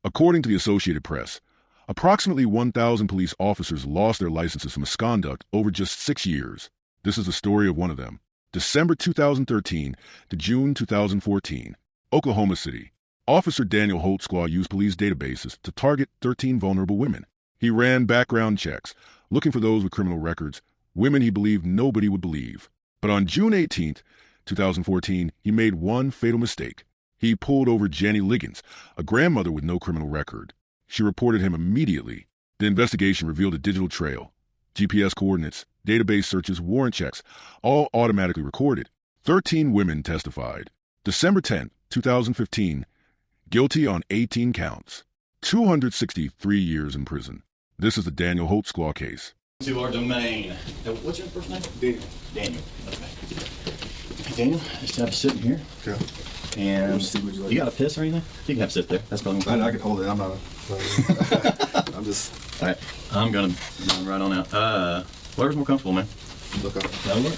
According to the Associated Press, approximately 1,000 police officers lost their licenses for misconduct over just 6 years. This is the story of one of them. December 2013 to June 2014, Oklahoma City. Officer Daniel Holtzclaw used police databases to target 13 vulnerable women. He ran background checks, looking for those with criminal records, women he believed nobody would believe. But on June 18, 2014, he made one fatal mistake. He pulled over Jenny Liggins, a grandmother with no criminal record. She reported him immediately. The investigation revealed a digital trail. GPS coordinates, database searches, warrant checks, all automatically recorded. 13 women testified. December 10, 2015, guilty on 18 counts. 263 years in prison. This is the Daniel Holtzclaw case. To our domain. What's your first name? Daniel. Daniel. Okay. Daniel, just have a sit in here. Okay. And you like. You got a piss or anything? You can have a sit there. That's probably I can hold it. I'm not I'm just. All right. I'm gonna run right on out. Whatever's more comfortable, man. Look up. That'll work.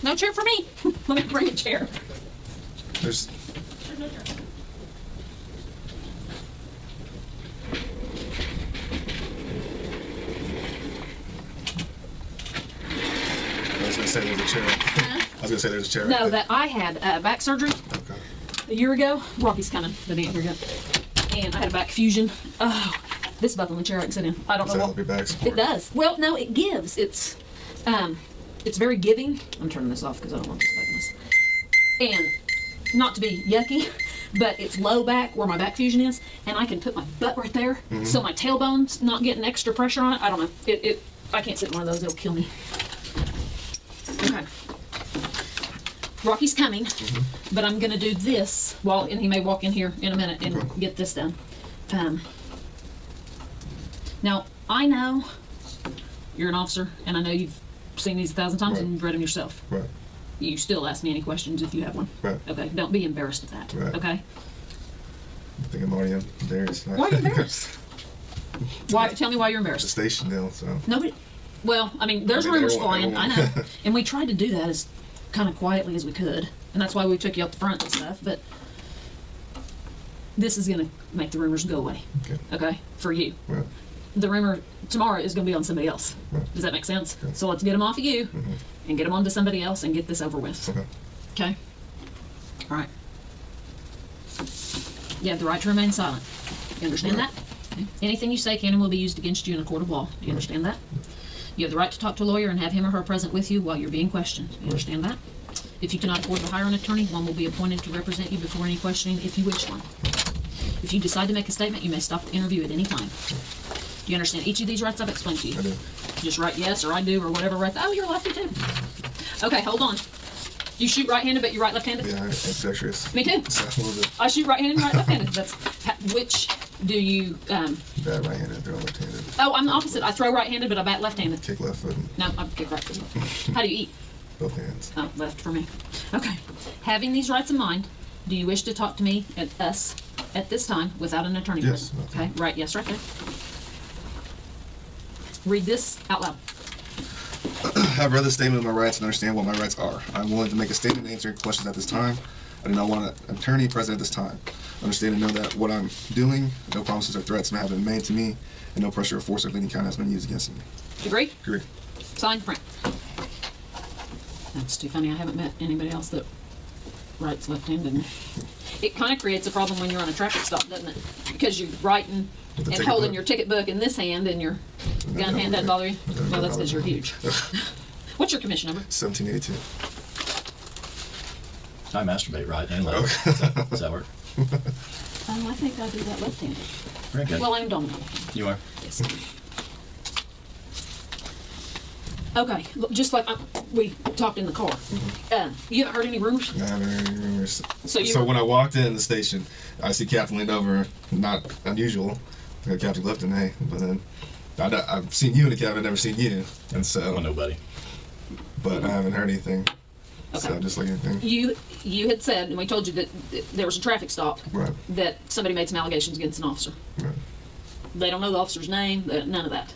No chair for me. Let me bring a chair. There's. No chair. I was gonna say there's a chair. I was gonna say there's a chair. No, right that I had back surgery Okay. a year ago. Rocky's coming. The here we go. And I had a back fusion. Oh, this is about the only chair I can sit in. I don't Does know that what help your back support? it does. Well, no, it gives. It's very giving. I'm turning this off because I don't want this back mess. And not to be yucky, but it's low back where my back fusion is, and I can put my butt right there, so my tailbone's not getting extra pressure on it. I don't know. I can't sit in one of those. It'll kill me. Okay. Rocky's coming, but I'm gonna do this and he may walk in here in a minute and get this done. Now I know you're an officer, and I know you've seen these 1,000 times and you've read them yourself. Right. You still ask me any questions if you have one. Right. Okay. Don't be embarrassed of that. Right. Okay. I think I'm already embarrassed. Why are you embarrassed? Tell me why you're The embarrassed. station now, so. Nobody. Well, I mean, there's rumors flying. I know, and we tried to do that as kind of quietly as we could, and that's why we took you up the front and stuff. But this is gonna make the rumors go away. Okay. Okay, for you. Right. The rumor tomorrow is gonna be on somebody else. Right. Does that make sense? Okay. So let's get them off of you and get them onto somebody else and get this over with. Okay. Okay. All right. You have the right to remain silent. You understand Right. that? Okay. Anything you say can and will be used against you in a court of law. Do you understand that? You have the right to talk to a lawyer and have him or her present with you while you're being questioned. You understand that? If you cannot afford to hire an attorney, one will be appointed to represent you before any questioning if you wish one. If you decide to make a statement, you may stop the interview at any time. Do you understand each of these rights I've explained to you? I do. Just write yes or I do or whatever. Right. Oh, you're lefty too. Okay, hold on. You shoot right-handed, but you're right left-handed? Yeah, it's extras. Me too. So a little bit I shoot right-handed and right left-handed. That's which do you? bad right-handed, they're all left-handed. Oh, I'm the opposite. I throw right-handed, but I bat left-handed. Kick left foot, and No, I kick right foot. How do you eat? both hands. Oh, left for me. Okay. Having these rights in mind, do you wish to talk to me and us at this time without an attorney Yes. present? Okay. Right. Yes. Right there. Read this out loud. I've read the statement of my rights and understand what my rights are. I'm willing to make a statement and answer questions at this time. I do not want an attorney present at this time. Understand and know that what I'm doing, no promises or threats have been made to me, and no pressure or force of any kind has been used against me. Agree? Agree. Sign, print. That's too funny. I haven't met anybody else that writes left-handed. It kind of creates a problem when you're on a traffic stop, doesn't it? Because you're writing and holding your ticket book in this hand and your gun hand doesn't bother you. Well, that's because you're huge. What's your commission number? 1782. I masturbate right and left. Does that work? Oh, I think I do that left-handed. Very good. Well, I'm dominant. You are? Yes. Okay, look, just like we talked in the car. You haven't heard any rumors? I haven't heard any rumors. So when I walked in the station, I see Captain leaned over. Not unusual. I got Captain Clifton, hey. But then I've seen you in the cab. I've never seen you, and so. Well, nobody. But I haven't heard anything. Okay. So just like anything. You had said, and we told you that there was a traffic stop. Right. That somebody made some allegations against an officer. Right. They don't know the officer's name. None of that.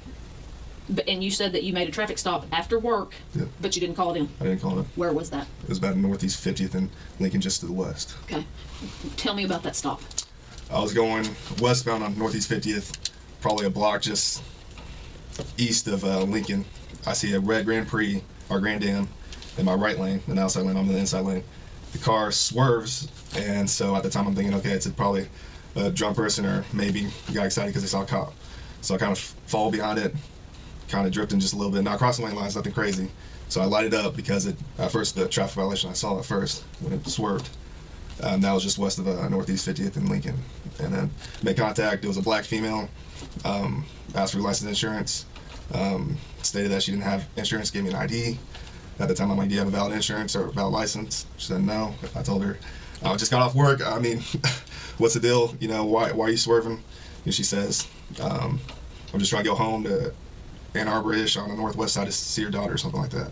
And you said that you made a traffic stop after work, Yep. but you didn't call it in. I didn't call it. Where was that? It was about Northeast 50th and Lincoln, just to the west. Okay. Tell me about that stop. I was going westbound on Northeast 50th, probably a block just east of Lincoln. I see a red Grand Prix, or Grand Am, in my right lane, an outside lane. I'm in the inside lane. The car swerves, and so at the time I'm thinking, okay, it's probably a drunk person, or maybe got excited because they saw a cop. So I kind of fall behind it, kind of drifting just a little bit. Not crossing lane lines, nothing crazy. So I lighted up because at first the traffic violation I saw at first when it swerved. That was just west of Northeast 50th in Lincoln. And then made contact. It was a black female. Asked for license insurance. Stated that she didn't have insurance. Gave me an ID. At the time, I'm like, do you have a valid insurance or a valid license? She said no. I told her, I just got off work. I mean, what's the deal? You know, why are you swerving? And she says, I'm just trying to go home to Ann Arbor-ish on the northwest side to see her daughter or something like that.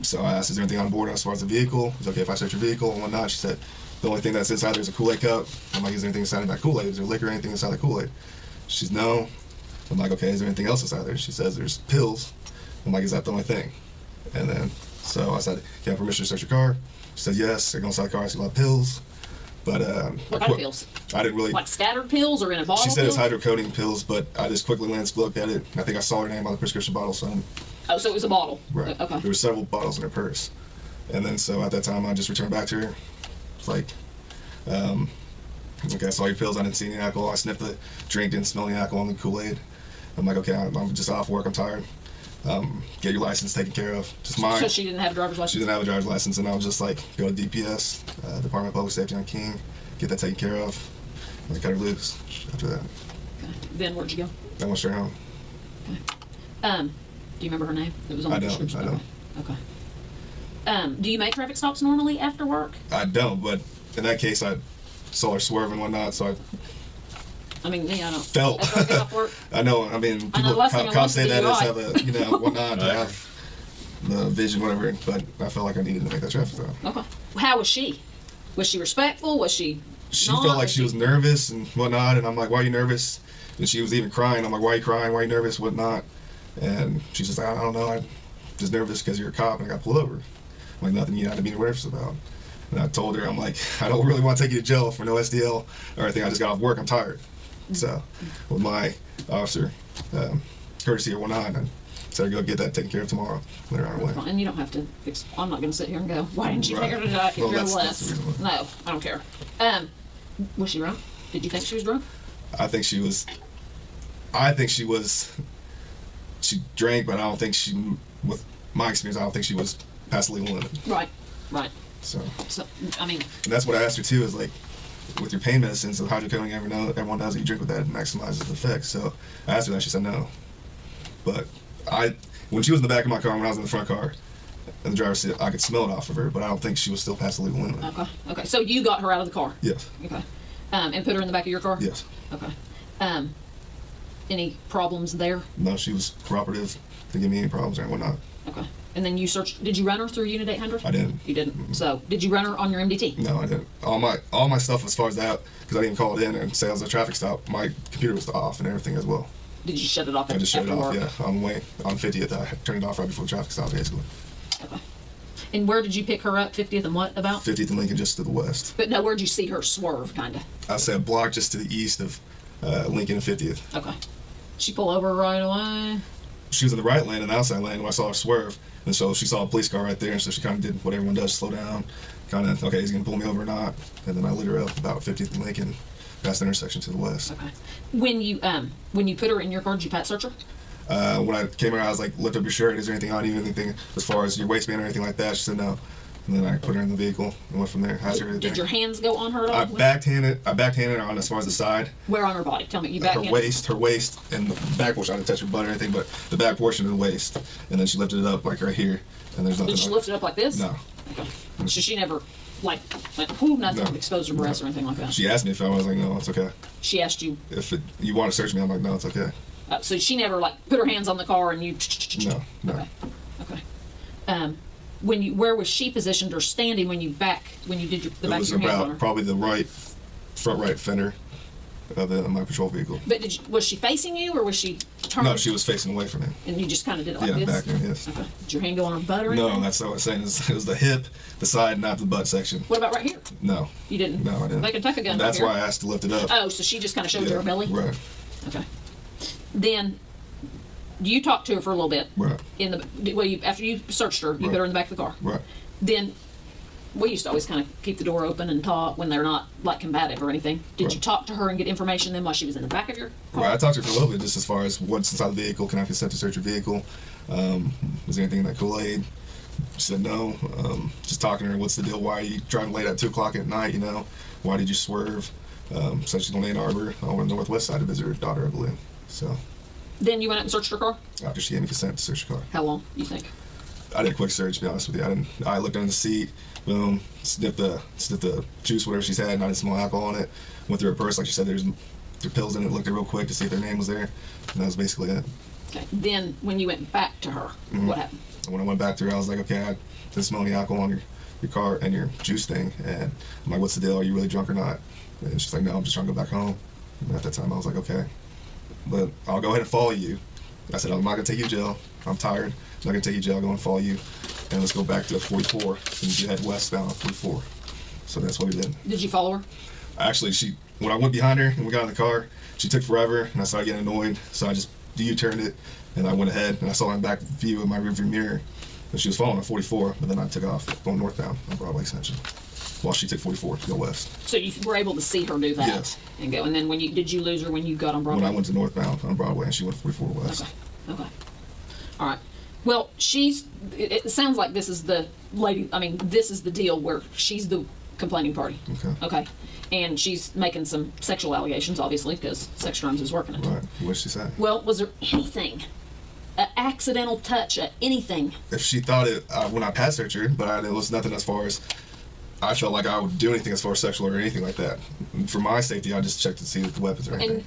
So I asked, is there anything on board as far as the vehicle? Is it okay if I search your vehicle and whatnot? She said, the only thing that's inside there is a Kool-Aid cup. I'm like, is there anything inside of that Kool-Aid? Is there liquor or anything inside the Kool-Aid? She's no. I'm like, okay, is there anything else inside there? She says there's pills. I'm like, is that the only thing? And then, so I said, can I have permission to search your car? She said, yes. They're going inside the car. I see a lot of pills. But, what kind of pills? I didn't really. Like scattered pills or in a bottle? She said pills? it's hydrocodone pills, but I just quickly looked at it. I think I saw her name on the prescription bottle, so. Oh, so it was a bottle? Right. Okay. There were several bottles in her purse. And then, so at that time, I just returned back to her. It's like, okay, I saw your pills. I didn't see any alcohol. I sniffed the drink, didn't smell any alcohol in the Kool-Aid. I'm like, okay, I'm just off work. I'm tired. Get your license taken care of. Just mine. So she didn't have a driver's license? She didn't have a driver's license, and I was just like, go to DPS, Department of Public Safety on King, get that taken care of, and cut her loose after that. Okay. Then where'd you go? I went straight home. Okay. Do you remember her name? It was on the description. I don't. Okay. Do you make traffic stops normally after work? I don't, but in that case, I saw her swerve and whatnot, so I mean, yeah, I don't. Felt. After I get off work. I know. I mean, people, cops say that as have a, you know, whatnot to have the vision, whatever. But I felt like I needed to make that traffic stop. Okay. How was she? Was she respectful? Was she? She felt like she was nervous and whatnot, and I'm like, why are you nervous? And she was even crying. I'm like, why are you crying? Why are you nervous? Whatnot? And she's just like, I don't know. I'm just nervous because you're a cop and I got pulled over. I'm like, nothing you have to be nervous about. And I told her, I'm like, I don't really want to take you to jail for no SDL or anything. I just got off work. I'm tired. So, with my officer courtesy or whatnot, I said, go get that taken care of tomorrow. Let her on her way. And you don't have to. I'm not going to sit here and go, why didn't you take her to die? Well, you're that's less. the reason why. No, I don't care. Was she drunk? Did you think she was drunk? I think she was. She drank, but I don't think she, with my experience, I don't think she was past the legal limit. Right. So, I mean. And that's what I asked her too, is like, with your pain medicines, the hydrocodone, everyone knows that you drink with that, it maximizes the effect. So I asked her that, she said no. But when she was in the back of my car, when I was in the front car, and the driver said I could smell it off of her, but I don't think she was still past the legal limit. Okay. So you got her out of the car? Yes. Okay. And put her in the back of your car? Yes. Okay. Any problems there? No, she was cooperative. Didn't give me any problems or whatnot. Okay. And then you searched, did you run her through Unit 800? I didn't. You didn't? Mm-hmm. So, did you run her on your MDT? No, I didn't. All my stuff as far as that, because I didn't call it in and say it was a traffic stop, my computer was off and everything as well. Did you shut it off? I just shut it off, work? yeah. On 50th, I turned it off right before the traffic stop, basically. Okay. And where did you pick her up? 50th and what about? 50th and Lincoln, just to the west. But no, where'd you see her swerve, kind of? I said a block just to the east of Lincoln and 50th. Okay. She pull over right away? she was in the right lane and the outside lane when I saw her swerve. And so she saw a police car right there, and so she kind of did what everyone does, slow down, kind of, okay, he's going to pull me over or not. And then I lit her up about 50th and Lincoln, past the intersection to the west. Okay. When you put her in your car, did you pat search her? When I came around, I was like, lift up your shirt, is there anything on you, anything as far as your waistband or anything like that? She said no. And then I put her in the vehicle and went from there. Did your hands go on her at all? I backhanded her on as far as the side. Where on her body? Tell me. You backhanded her waist, and the back portion. I didn't touch her butt or anything, but the back portion of the waist. And then she lifted it up like right here, and there's nothing. Did she lift it up like this? No. Okay. So she never like went, whoo, nothing, No. exposed her breasts or anything like that. She asked me if I was like, no, it's okay. She asked you. If you want to search me, I'm like, no, it's okay. So she never like put her hands on the car and you. No. Okay. Where was she positioned or standing when you did the back of your hand on her? It was about probably the front right fender of my patrol vehicle. But was she facing you or was she turned? No, she was facing away from me. And you just kind of did it like Yeah, this? back there, yes. Okay. Did your hand go on her butt or anything? No, that's not what I was saying. It was the hip, the side, not the butt section. What about right here? No. You didn't? No, I didn't. They can tuck a gun That's right why here. I asked to lift it up. Oh, so she just kind of showed you her belly? Right. Okay. Then you talked to her for a little bit. Right. After you searched her, you put her in the back of the car. Right. Then we used to always kind of keep the door open and talk when they're not like combative or anything. Did you talk to her and get information then while she was in the back of your car? Right. I talked to her for a little bit just as far as what's inside the vehicle. Can I consent to search your vehicle? Was there anything in that Kool-Aid? She said no. Just talking to her, what's the deal? Why are you driving late at 2 o'clock at night? Why did you swerve? Said she's going to Ann Arbor on the northwest side to visit her daughter, I believe. So. Then you went up and searched her car? After she gave me consent to search the car. How long, you think? I did a quick search, to be honest with you. I looked under the seat, boom, sniffed the juice, whatever she's had, and I didn't smell alcohol on it. Went through her purse, like she said, there's pills in it, looked at it real quick to see if their name was there, and that was basically it. Okay. Then when you went back to her, what happened? When I went back to her, I was like, okay, I didn't smell any alcohol on your car and your juice thing, and I'm like, what's the deal? Are you really drunk or not? And she's like, no, I'm just trying to go back home. And at that time, I was like, okay, but I'll go ahead and follow you. I said, I'm not going to take you to jail. I'm tired. I'm not going to take you to jail. I'll go and follow you. And let's go back to 44 and you head westbound on 44. So that's what we did. Did you follow her? Actually, when I went behind her and we got in the car, she took forever and I started getting annoyed. So I just U-turned it and I went ahead and I saw her in the back view of my rearview mirror. And she was following on 44, but then I took off going northbound on Broadway Extension while she took 44 to go west. So you were able to see her do that? Yes. And go. And then did you lose her when you got on Broadway? When I went to northbound on Broadway and she went 44 west. Okay. All right. Well, it sounds like this is the lady, this is the deal where she's the complaining party. Okay. And she's making some sexual allegations, obviously, because sex crimes is working it. Right. What'd she say? Well, was there anything, an accidental touch, anything? If she thought it, when I passed searched her, but it was nothing as far as, I felt like I would do anything as far as sexual or anything like that. For my safety, I just checked to see if the weapons or anything.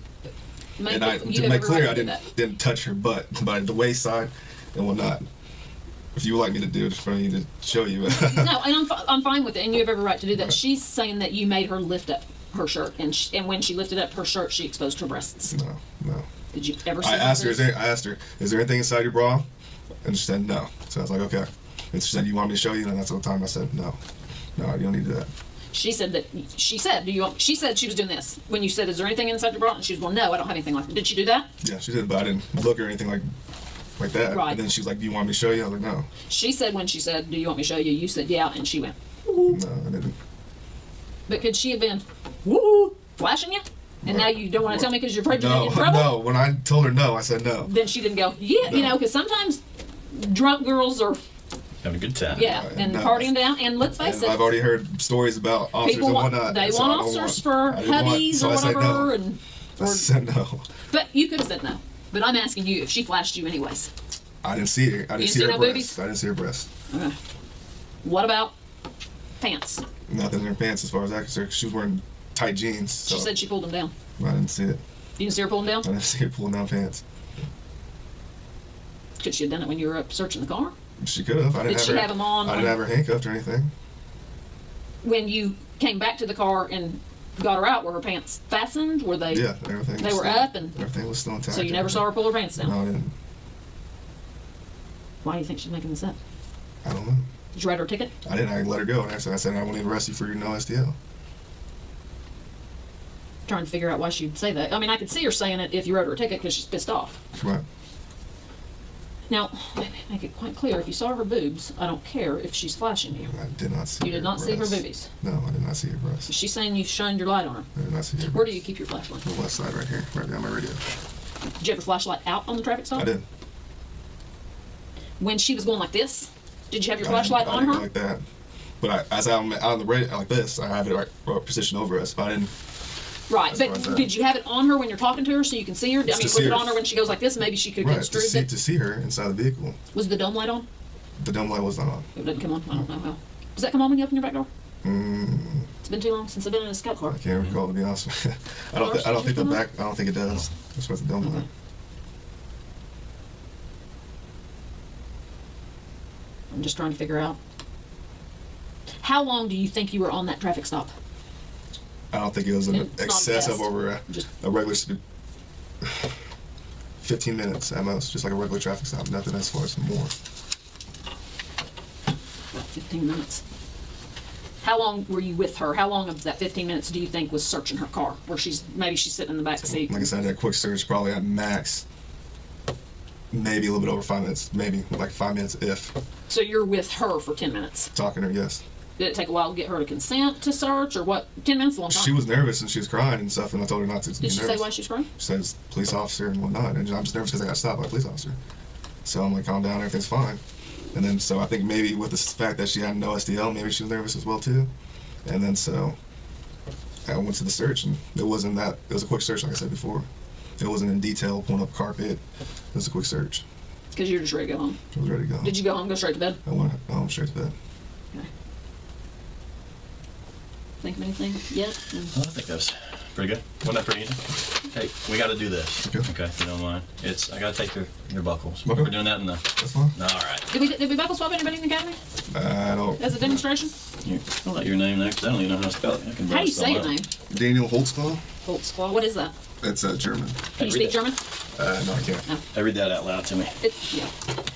And to make clear, I didn't touch her butt, but the waist side and whatnot. If you would like me to do it, for me to show you. No, and I'm fine with it, and you have every right to do that. Right. She's saying that you made her lift up her shirt, and when she lifted up her shirt, she exposed her breasts. No. Did you ever see I asked her, is there anything inside your bra? And she said no. So I was like, okay. And she said, you want me to show you? And that's the time I said, no, you don't need to do that. She said she said she was doing this. When you said, is there anything inside your bra? And she was, well, no, I don't have anything like that. Did she do that? Yeah, she did, but I didn't look or anything like that. Right. And then she was like, do you want me to show you? I was like, no. She said when she said, do you want me to show you? You said, yeah, and she went, woo. No, I didn't. But could she have been, woo, flashing you? And now you don't want to tell me because you're afraid you're going to get in trouble? No, when I told her no, I said no. Then she didn't go, yeah, because sometimes drunk girls are having a good time. Yeah, and partying down. And let's face it, I've already heard stories about officers people and want, whatnot. they so want officers for hubbies or whatever. I said no. But you could have said no. But I'm asking you if she flashed you anyways. I didn't see her. I didn't see her no breast. boobies? I didn't see her breast. Okay. What about pants? Nothing in her pants as far as I can see. She was wearing tight jeans. So She said she pulled them down. I didn't see it. You didn't see her pulling down? I didn't see her pulling down pants. Could she have done it when you were up searching the car? She could have. Did she have them on? I didn't have her handcuffed or anything. When you came back to the car and got her out, were her pants fastened? Were they? Yeah, everything. They were up and everything was still intact. So you never saw her pull her pants down? No, I didn't. Why do you think she's making this up? I don't know. Did you write her a ticket? I didn't. I let her go. And I said I won't even arrest you for your no STL. Trying to figure out why she'd say that. I mean, I could see her saying it if you wrote her a ticket because she's pissed off. Right. Now, make it quite clear, if you saw her boobs, I don't care if she's flashing you. I did not see You did not see her boobies. No, I did not see her breasts. She's saying you shined your light on her. I did not see her breasts. Where do you keep your flashlight? The left side right here, right behind my radio. Did you have your flashlight out on the traffic stop? I did. When she was going like this, did you have your I flashlight didn't on go her? like that. But as I'm out on the radio like this, I have it right positioned over us. But I didn't. Right, as but far as that. did you have it on her when you're talking to her so you can see her? I mean, to was see it her. on her when she goes like this? Maybe she could have Right, to construed it. see her inside the vehicle. Was the dome light on? The dome light was not on. It didn't come on. I don't know how. Does that come on when you open your back door? Mm, It's been too long since I've been in a scout car. I can't recall, to be honest with you. I don't think the back. I don't think it does. That's what the dome light. I'm just trying to figure out. How long do you think you were on that traffic stop? I don't think it was an It's not excess of best. over Just a regular 15 minutes at most, just like a regular traffic stop. Nothing as far as more. 15 minutes. How long were you with her? How long of that 15 minutes do you think was searching her car? Where maybe she's sitting in the back seat. Like I said, that quick search probably at max, maybe a little bit over 5 minutes, maybe like 5 minutes if So you're with her for 10 minutes. talking to her. Yes, Did it take a while to get her to consent to search, or what? 10 minutes is a long time. she was nervous and she was crying and stuff, and I told her not to be Did she nervous. say why she was crying? She says police officer and whatnot, and I'm just nervous because I got stopped by a police officer. So I'm like, calm down, everything's fine. And then so I think maybe with the fact that she had no SDL, maybe she was nervous as well too. And then so I went to the search, and it wasn't that. It was a quick search, like I said before. It wasn't in detail, pulling up carpet. It was a quick search. Because you're just ready to go home. I was ready to go. Did you go home, go straight to bed? I went home straight to bed. Okay. Think of anything yet? Well, I think that was pretty good. Wasn't that pretty easy? Hey, we got to do this. Okay. If you don't mind. I got to take your buckles. Okay. We're doing that in the. That's fine. All right. Did we buckle swap anybody in the academy? I don't. As a demonstration? I'll let your name next. I don't even know how to spell it. I can How do you say your spell it. name? Daniel Holtzclaw. Holtzclaw. What is that? It's German. Can you read speak German? No, I can't. Hey, read that out loud to me. Yeah.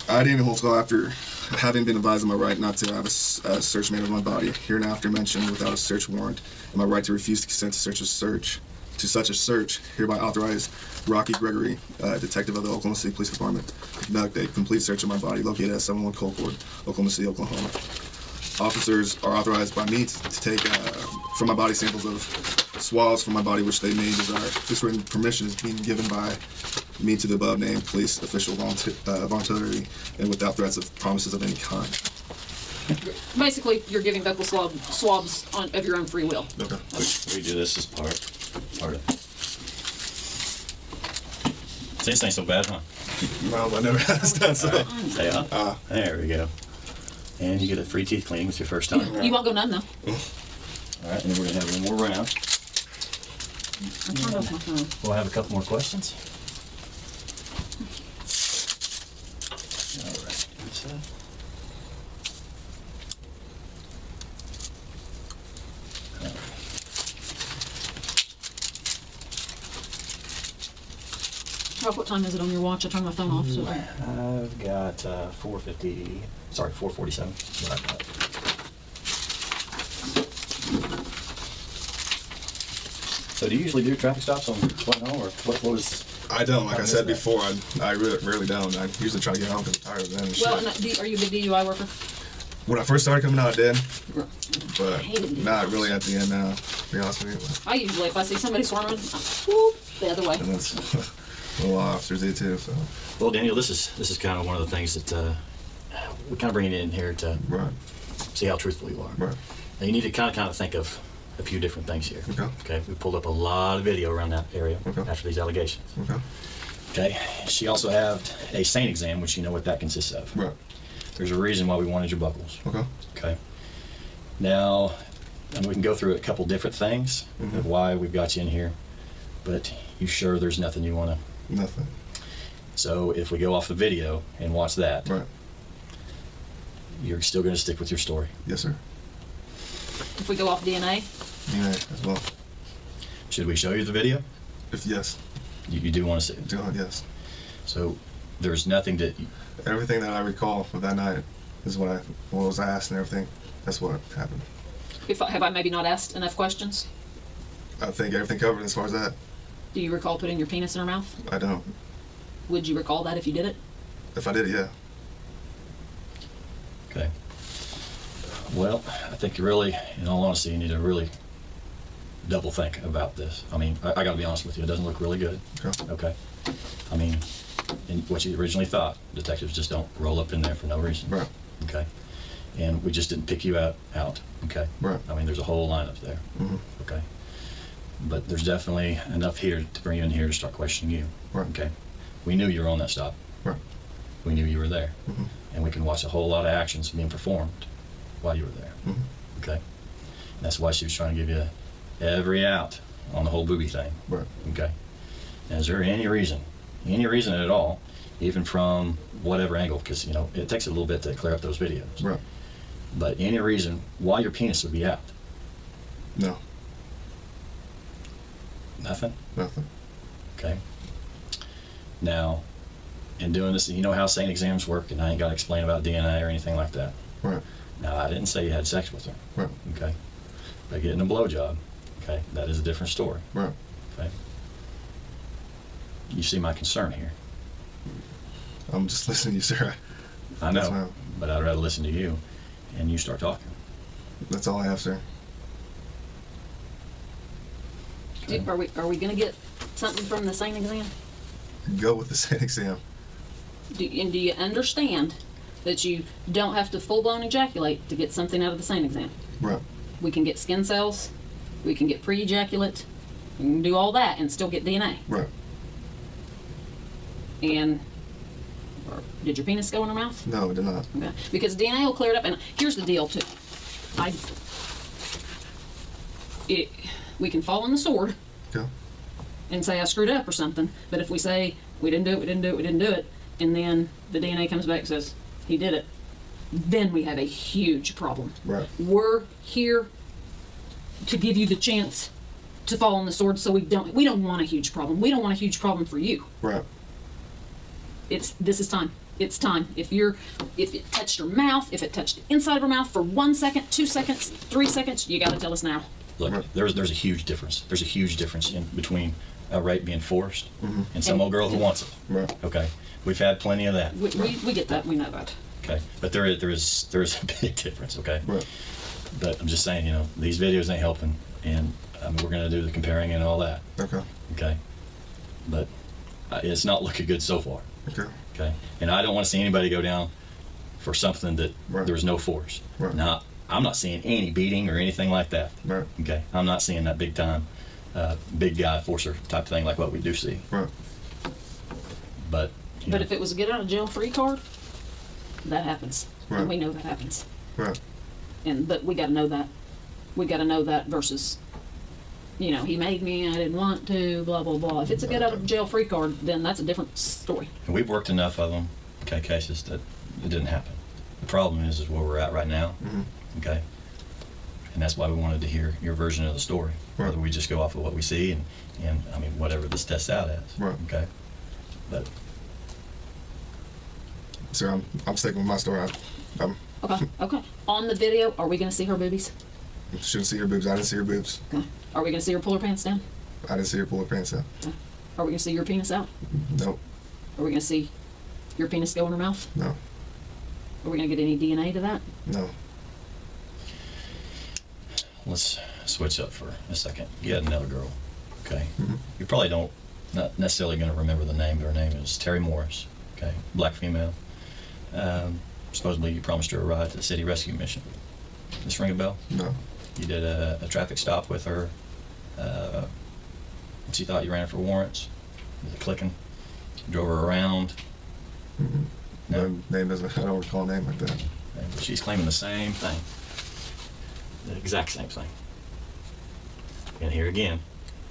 I, Daniel Holtzclaw, after having been advised of my right not to have a search made of my body, hereinafter mentioned without a search warrant, and my right to refuse to consent to such a search, hereby authorize Rocky Gregory, detective of the Oklahoma City Police Department, to conduct a complete search of my body located at 71 Colcord, Oklahoma City, Oklahoma. Officers are authorized by me to take from my body samples of swabs from my body which they may desire. This written permission is being given by me to the above named police official voluntarily and without threats of promises of any kind. Basically, you're giving buccal swabs of your own free will. Okay. We do this as part of it. See, this ain't so bad, huh? Well, I never had this done, so. Say, there we go. And you get a free teeth cleaning. It's your first time. You won't go none, though. All right, and then we're going to have one more round. I turned off my phone. We'll have a couple more questions. All right. That's it. Ralph, what time is it on your watch? I turned my phone off. So. I've got 4:47. What I've got. So do you usually do traffic stops on 20 or what was? I don't. Like I said before, I rarely don't. I usually try to get home because I'm tired of them and Well, shit. are you a big DUI worker? When I first started coming out, I did. I But hated not DUIs. really at the end now, to be honest with you. I usually, if I see somebody swarming, whoop, the other way. And that's what a lot of officers do too, so. Well, Daniel, this is kind of one of the things that we kind of bring it in here to Right, see how truthful you are. right. Now, you need to kind of think of a few different things here. Okay. Okay. We pulled up a lot of video around that area Okay. after these allegations. Okay. Okay. She also had a SANE exam, which you know what that consists of. Right. There's a reason why we wanted your buckles. Okay. Okay. Now, and we can go through a couple different things of why we've got you in here, but you sure there's nothing you want to? Nothing. So if we go off the video and watch that, Right. you're still going to stick with your story. Yes, sir. If we go off DNA, DNA as well. Should we show you the video? If yes, You do want to see it. yes. So there's nothing that Everything that I recall of that night is what was asked and everything. That's what happened. have I maybe not asked enough questions? I think everything covered as far as that. Do you recall putting your penis in her mouth? I don't. Would you recall that if you did it? If I did it, yeah. Okay. Well, I think you really, in all honesty, you need to really double think about this. I mean, I got to be honest with you. It doesn't look really good. Okay. Okay. I mean, in what you originally thought, detectives just don't roll up in there for no reason. Right. Okay. And we just didn't pick you out. Okay. Right. I mean, there's a whole lineup there. Mm-hmm. Okay. But there's definitely enough here to bring you in here to start questioning you. Right. Okay. We knew you were on that stop. Right. We knew you were there. Mm-hmm. And we can watch a whole lot of actions being performed while you were there. Mm-hmm. Okay. And that's why she was trying to give you every out on the whole booby thing. Right. Okay. Now, is there any reason at all, even from whatever angle, because you know it takes a little bit to clear up those videos. Right. But any reason why your penis would be out? No. Nothing. Nothing. Okay. Now, in doing this, you know how SANE exams work, and I ain't got to explain about DNA or anything like that. Right. Now, I didn't say you had sex with her. Right. Okay. But getting a blowjob, okay, that is a different story. Right. Okay. You see my concern here. I'm just listening to you, sir. I know, Yes, ma'am. but I'd rather listen to you, and you start talking. That's all I have, sir. Okay. Are we going to get something from the SANE exam? Go with the SANE exam. Do you understand that you don't have to full-blown ejaculate to get something out of the SANE exam? Right. We can get skin cells, we can get pre-ejaculate, we can do all that and still get DNA. Right. And did your penis go in her mouth? No, it did not. Okay. Because DNA will clear it up. And here's the deal, too. We can fall on the sword Okay. and say I screwed up or something. But if we say we didn't do it, and then the DNA comes back and says he did it, then we have a huge problem. Right. We're here to give you the chance to fall on the sword, so we don't want a huge problem. We don't want a huge problem for you. Right. This is time. It's time. If it touched her mouth, if it touched the inside of her mouth for 1 second, 2 seconds, 3 seconds, you got to tell us now. Look, Right. there's a huge difference. There's a huge difference in between a rape being forced Mm-hmm. and some old girl who wants it. Right. Okay, we've had plenty of that. We get that. We know that. Okay, but there is a big difference. Okay, Right. but I'm just saying, you know, these videos ain't helping, and I mean, we're gonna do the comparing and all that. Okay. Okay, but it's not looking good so far. Okay. Okay, and I don't want to see anybody go down for something that Right. there was no force. Right. Now, I'm not seeing any beating or anything like that. Right. Okay, I'm not seeing that big time, big guy forcer type thing like what we do see. Right. But you But know, if it was a get out of jail free card, that happens. Right. And we know that happens. Right. But we got to know that. We got to know that versus, you know, he made me, I didn't want to, blah blah blah. If it's a get out of jail free card, then that's a different story. and we've worked enough of them, okay, cases that it didn't happen. The problem is where we're at right now. Mm-hmm. Okay, and that's why we wanted to hear your version of the story. Right. Whether we just go off of what we see and I mean whatever this tests out as. Right. Okay, but Sir, I'm sticking with my story. I Okay. Okay. On the video, are we going to see her boobies? shouldn't see her boobs. I didn't see her boobs. Okay. Are we going to see her pull her pants down? I didn't see her pull her pants out. Are we going to see your penis out? Nope. Are we going to see your penis go in her mouth? No. Are we going to get any DNA to that? No. let's switch up for a second. You had another girl, okay? Mm-hmm. You probably not necessarily going to remember the name, but her name is Terry Morris, okay? Black female. Supposedly you promised her a ride to the city rescue mission. This ring a bell? No. You did a traffic stop with her. She thought you ran her for warrants. Was it clicking? Drove her around. Mm-hmm. No. My name doesn't. I don't recall a name like that. And she's claiming the same thing. The exact same thing. And here again,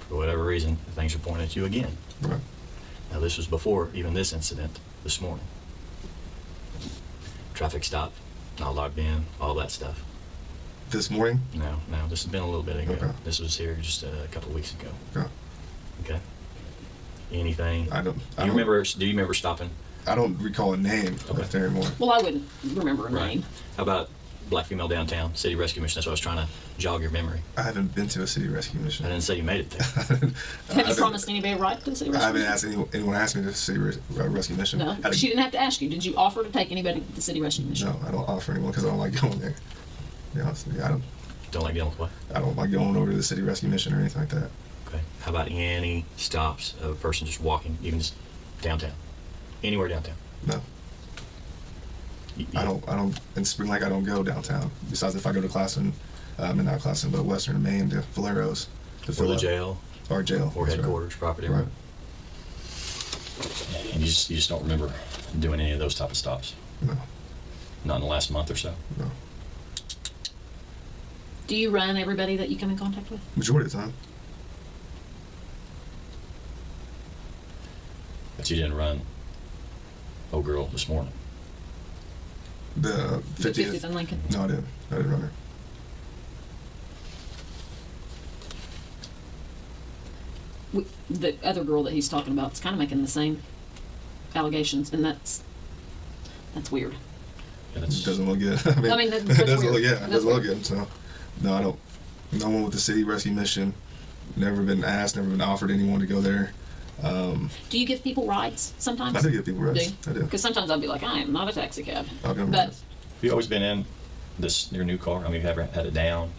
for whatever reason, things are pointing at you again. Right. Now this was before even this incident this morning. Traffic stop, not logged in, all that stuff. This morning. No, this has been a little bit ago. Okay. This was here just a couple of weeks ago. Okay. Okay. Anything? I don't. Do you remember stopping? I don't recall a name Okay. of Terry Moore. Well, I wouldn't remember a name. How about black female downtown, city rescue mission. That's what I was trying to jog your memory. I haven't been to a city rescue I mission. didn't say you made it there. Have you promised anybody a ride to the city I rescue haven't mission? asked anyone asked me to city rescue mission. No, she didn't have to ask you. Did you offer to take anybody to the city rescue mission? No, I don't offer anyone because I don't like going there. Yeah, honestly, Don't like dealing with what? I don't like going over to the city rescue mission or anything like that. Okay. How about any stops of a person just walking, even just downtown? Anywhere downtown? No. I don't, in Spring Lake, I don't go downtown. Besides if I go to Classen, not Classen, but Western and Maine to Valero's. To Or fill the up. jail? Or jail. Or that's headquarters property? Right. And you just don't remember doing any of those type of stops? No. Not in the last month or so? No. Do you run everybody that you come in contact with? Majority of the time. But you didn't run old girl this morning. The 50th. in Lincoln? No, I didn't. I didn't run her. The other girl that he's talking about is kind of making the same allegations, and that's weird. Yeah, It that's, doesn't look good. I mean, that's it doesn't weird. look, yeah, it That's doesn't look weird. good. So, no, I don't. No one with the city rescue mission. Never been asked. Never been offered anyone to go there. Do you give people rides sometimes? I do give people rides. I do. Because sometimes I'll be like, I am not a taxi cab. I'll give them But rides. have you always been in your new car? I mean, have you ever had it down,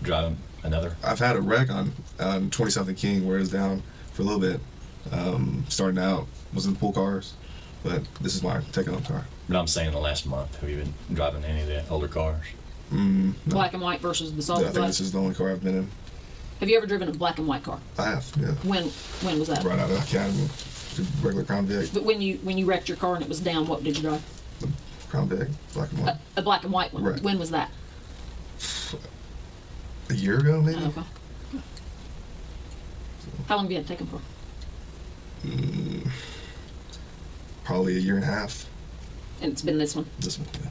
driving another? I've had a wreck on 20-something King where it was down for a little bit. Starting out was in pool cars, but this is my take-home car. But I'm saying in the last month, have you been driving any of the older cars? No. black and white versus the I solid think black. this is the only car I've been in. Have you ever driven a black and white car? I have, yeah. When was that? Right out of academy, regular Crown Vic, But when you wrecked your car and it was down, what did you drive? Crown Vic, black and white. A black and white one. Right. When was that? A year ago, maybe. Oh, okay. How long have you had to take them for? Probably a year and a half. And it's been this one. This one, yeah.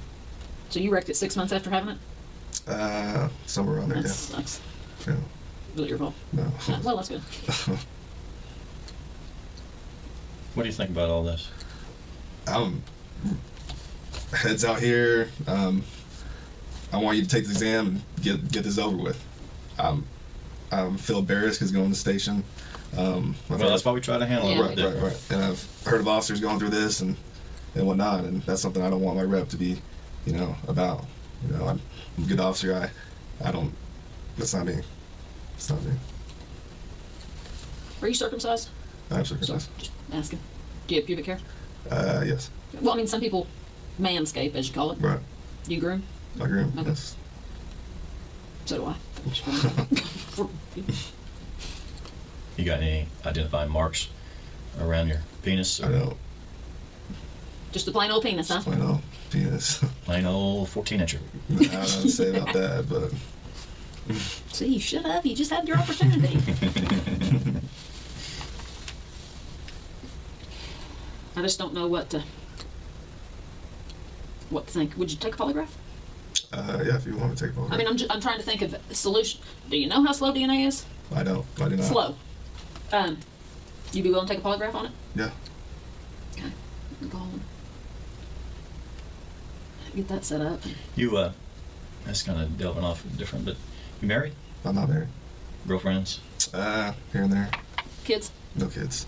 So you wrecked it 6 months after having it? Somewhere around there, That yeah. sucks. Yeah. Was it your fault? No. Well, that's good. What do you think about all this? Heads out here. I want you to take the exam and get this over with. I feel embarrassed because going to the station. Well, that's why we try to handle Yeah. it. Right. And I've heard of officers going through this and whatnot, and that's something I don't want my rep to be, about. I'm a good officer. I don't. That's not me. It's not me. Are you circumcised? I'm circumcised. Just asking. Do you have pubic hair? Yes. Well, I mean, some people manscape, as you call it. Right. Do you groom? I agree. Okay. Yes. So do I. You got any identifying marks around your penis? I don't. Just a plain old penis, huh? Just plain old penis. Plain old 14-incher. I don't know what to say about that, but See, you should have. You just had your opportunity. I just don't know what to think. Would you take a polygraph? yeah, if you want to take a photo. I mean, I'm trying to think of a solution. Do you know how slow DNA is? I don't. I do not. Slow. You be willing to take a polygraph on it? Yeah. Okay. I'll call him. Get that set up. You, that's kind of delving off different, but you married? I'm not married. Girlfriends? Here and there. Kids, No kids.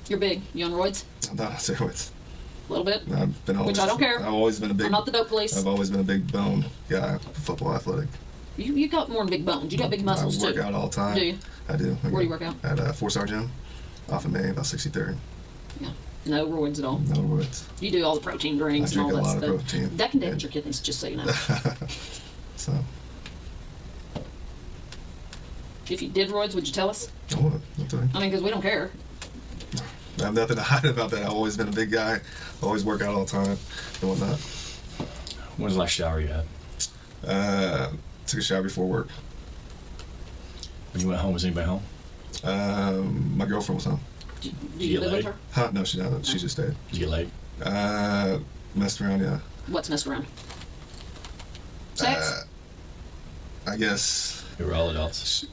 you're big. You on roids? I'm not on steroids. A little bit? I've been always, Which I don't care. I've always been a big. I'm not the dope police. I've always been a big bone guy. Football athletic. You got more than big bones. You got big muscles I work too. out all the time. Do you? I do. Where do you work out? At 4-star gym, off of May, about 63rd. Yeah. No roids at all. No roids. You do all the protein drinks I and all drink a that lot of stuff. protein. That can damage your kidneys, just so you know. So, If you did roids, would you tell us? I want to. I mean, because we don't care. I have nothing to hide about that. I've always been a big guy. Always work out all the time and whatnot. When was the last shower you had? Took a shower before work. When you went home, was anybody home? My girlfriend was home. Do You you get live with laid? her? Huh? No, she doesn't. She just stayed. Did you get laid? Messed around, yeah. What's messed around? Sex? I guess We were all adults.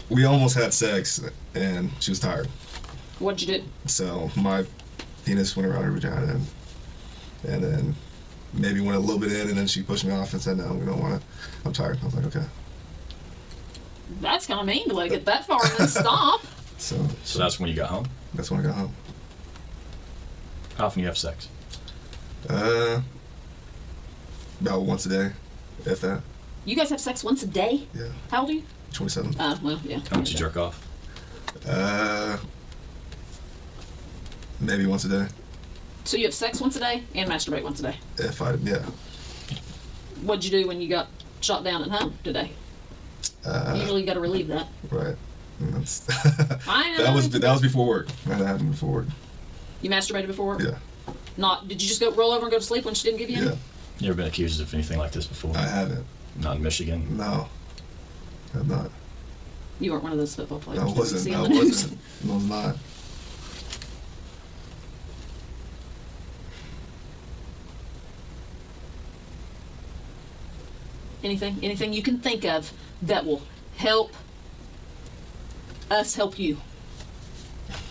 we almost had sex, and she was tired. What'd you do? So my penis went around her vagina, and then maybe went a little bit in, and then she pushed me off and said, no, we don't want to. I'm tired. I was like, okay. That's kind of mean to let it get that far and then stop. So that's when you got home? That's when I got home. How often do you have sex? About once a day, if that. You guys have sex once a day? Yeah. How old are you? 27. Well, yeah. How much you jerk off? Maybe once a day. So you have sex once a day and masturbate once a day? Yeah. What'd you do when you got shot down at home today? Usually you got to relieve that. Right. That's I know. that was before work. That happened before work. You masturbated before work? Yeah. Did you just go roll over and go to sleep when she didn't give you any? Yeah. You ever been accused of anything like this before? I haven't. Not in Michigan? No. I've not. You weren't one of those football players. I that we wasn't. see I on the news. wasn't. I was not. Anything you can think of that will help us help you.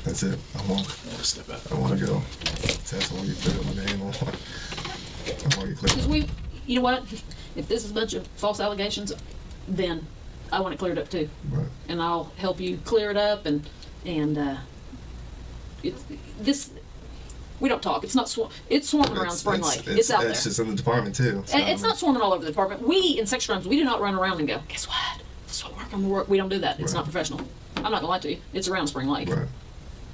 That's it. I want to go. That's all you put up my name on. I want you Because clear. you know what? If this is a bunch of false allegations, then I want it cleared up too. Right. And I'll help you clear it up and it's this. We don't talk. It's not it's swarming around Spring Lake. It's out there. It's just in the department too. So. And it's not swarming all over the department. We in sex crimes, we do not run around and go, guess what? This is what we're going to work. We don't do that. It's not professional. I'm not gonna lie to you. It's around Spring Lake. Right.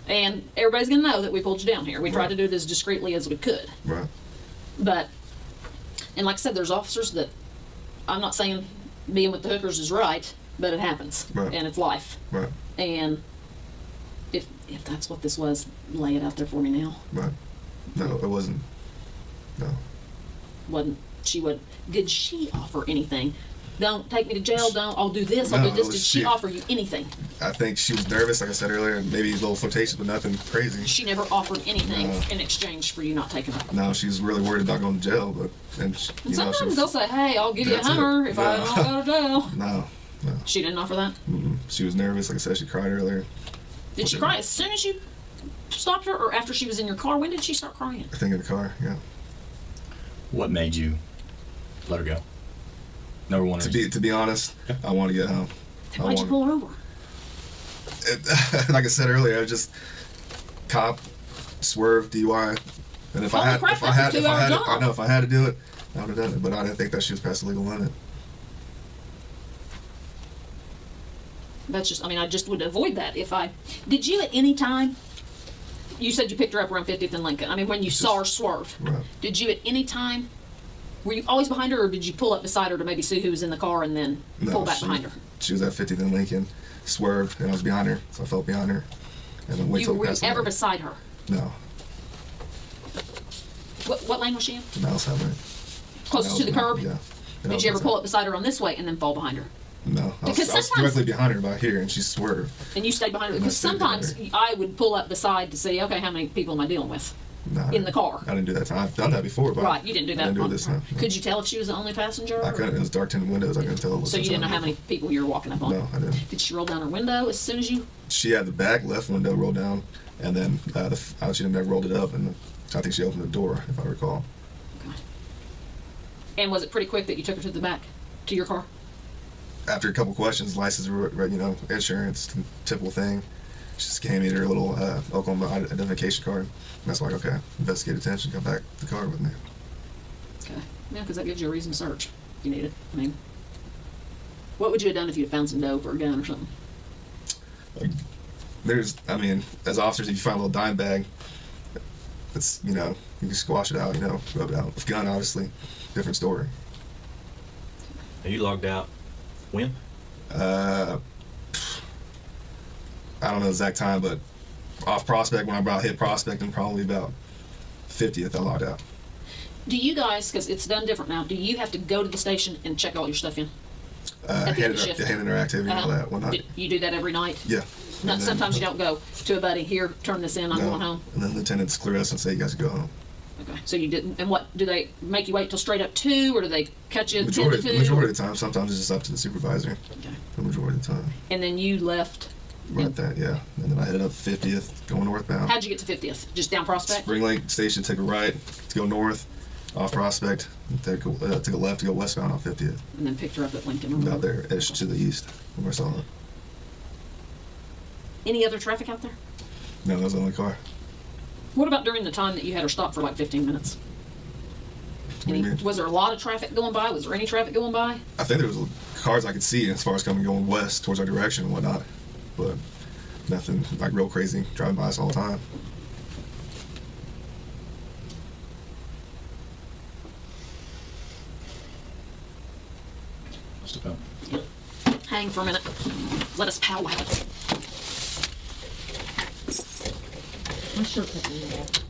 And everybody's gonna know that we pulled you down here. We tried to do it as discreetly as we could. Right. But, and like I said, there's officers that, I'm not saying being with the hookers is right, but it happens. Right. And it's life. Right. And if that's what this was, lay it out there for me now. Right. No, it wasn't. No. Did she offer anything? Don't take me to jail, I'll do this, I'll No, do this. it was Did she offer you anything? I think she was nervous, like I said earlier, and maybe a little flirtatious, but nothing crazy. She never offered anything No. in exchange for you not taking her. No, she's really worried about going to jail, but And sometimes they'll say, hey, I'll give you a That's it. Hummer if I No. don't go to jail. No. She didn't offer that? Mm-mm. She was nervous, like I said, she cried earlier. Did she cry as soon as you stopped her, or after she was in your car? When did she start crying? I think in the car, yeah. What made you let her go? Number one reason. To be honest, I want to get home. Then why'd you pull her over? Like I said earlier, I just cop, swerve, DUI, and if I had to do it, I would have done it. But I didn't think that she was past the legal limit. That's just, I just would avoid that if I. Did you at any time, you said you picked her up around 50th and Lincoln. When you saw her swerve, Right. did you at any time, were you always behind her, or did you pull up beside her to maybe see who was in the car and then pull back behind her? She was at 50th and Lincoln, swerved, and I was behind her, so I felt behind her. And then were you ever beside her? No. What lane was she in? The mouse helmet. Closest to the curb? Yeah. Did you ever pull up beside her on this way and then fall behind her? No. I Because was sometimes- directly behind her by here, and she swerved. And you stayed behind her? And I Because stayed behind sometimes I would pull up beside to see, okay, how many people am I dealing with No, in the car? I didn't do that time. I've done that before, but Right, you didn't do that. I didn't do it this time. No. Could you tell if she was the only passenger? I couldn't. It was dark tinted windows. I couldn't tell. So you didn't know how many people you were walking up on? No, I didn't. Did she roll down her window as soon as you? She had the back left window rolled down, and then she never rolled it up, and I think she opened the door, if I recall. Okay. And was it pretty quick that you took her to the back, to your car? After a couple questions, license, insurance, typical thing. She just gave me her little Oklahoma identification card. And that's like, okay, investigate attention, come back to the car with me. Okay. Yeah, because that gives you a reason to search if you need it. What would you have done if you had found some dope or a gun or something? As officers, if you find a little dime bag, it's, you can squash it out, rub it out. With gun, obviously, different story. Are you logged out when? I don't know the exact time, but off Prospect, when I about hit Prospect, and probably about 50th, I logged out. Do you guys, because it's done different now, do you have to go to the station and check all your stuff in? Handing her activity and all that, whatnot. You do that every night? Yeah. No, sometimes you don't go to a buddy, here, turn this in, I'm going home. And then lieutenants clear us and say, you guys can go home. Okay, so you didn't, and what, do they make you wait till straight up 2, or do they cut you at 10 to 2? Majority of the time, sometimes it's just up to the supervisor. Okay. The majority of the time. And then you left? Right that, yeah. And then I headed up 50th, going northbound. How'd you get to 50th? Just down Prospect? Spring Lake Station, take a right to go north, off Prospect, took a left to go westbound on 50th. And then picked her up at Lincoln. Out there, edge to the east, where I saw it. Any other traffic out there? No, that was the only car. What about during the time that you had her stopped for like 15 minutes? What do you mean? Was there a lot of traffic going by? Was there any traffic going by? I think there was cars I could see as far as going west towards our direction and whatnot, but nothing like real crazy driving by us all the time. Just about. Hang for a minute. Let us powwow. My shirt cut me off.